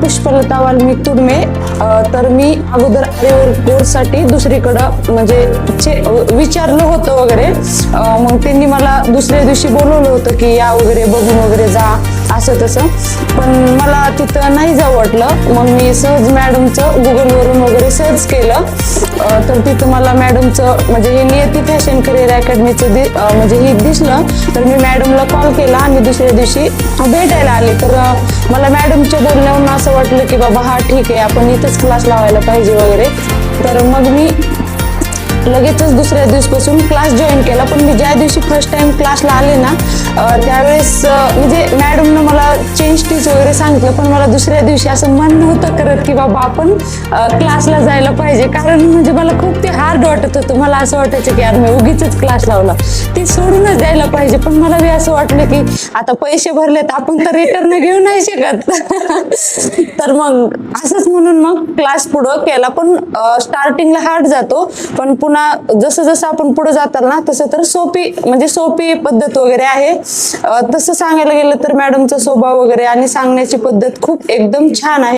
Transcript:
पुष्पलता वाल्मिक तुडमे. तर मी अगोदर कोर्ससाठी दुसरीकडं म्हणजे विचारलं होतं वगैरे. मग त्यांनी मला दुसऱ्या दिवशी बोलवलं होतं की या वगैरे बघून वगैरे जा असं तसं. पण मला तिथं नाही जाऊ वाटलं. मग मी सहज मॅडमचं गुगलवरून वगैरे सर्च केलं. तर तिथं मला मॅडमचं म्हणजे हे नियती फॅशन करिअर अकॅडमीचं म्हणजे हे दिसलं. तर मी मॅडमला कॉल केला आणि दुसऱ्या दिवशी भेटायला आले. तर मला मॅडमच्या बोलण्यावरून असं वाटलं की बाबा हा ठीक आहे, आपण इथंच क्लास लावायला पाहिजे वगैरे. तर मग मी लगेचच दुसऱ्या दिवसापासून क्लास जॉईन केला. पण मी ज्या दिवशी फर्स्ट टाइम क्लासला आले ना त्यावेळेस म्हणजे मॅडमनं मला चेंज स्टिच वगैरे सांगितलं. पण मला दुसऱ्या दिवशी असं मन नव्हतं करत की बाबा आपण क्लासला जायला पाहिजे. कारण म्हणजे मला खूप ते हार्ड वाटत होतं. मला असं वाटायचं की यार मी उगीच क्लास लावला, ती सोडूनच द्यायला पाहिजे. पण मला बी असं वाटलं की आता पैसे भरलेत, आपण तर रिटर्न घेऊ नाही शकत. तर मग असंच म्हणून मग क्लास पुढं केला. पण स्टार्टिंगला हार्ड जातो, पण पुन्हा जसं जसं आपण पुढे जाताल ना तसं तर सोपी पद्धत वगैरे आहे. तसं सांगायला गेलं तर मॅडमचा स्वभाव वगैरे आणि सांगण्याची पद्धत खूप एकदम छान आहे.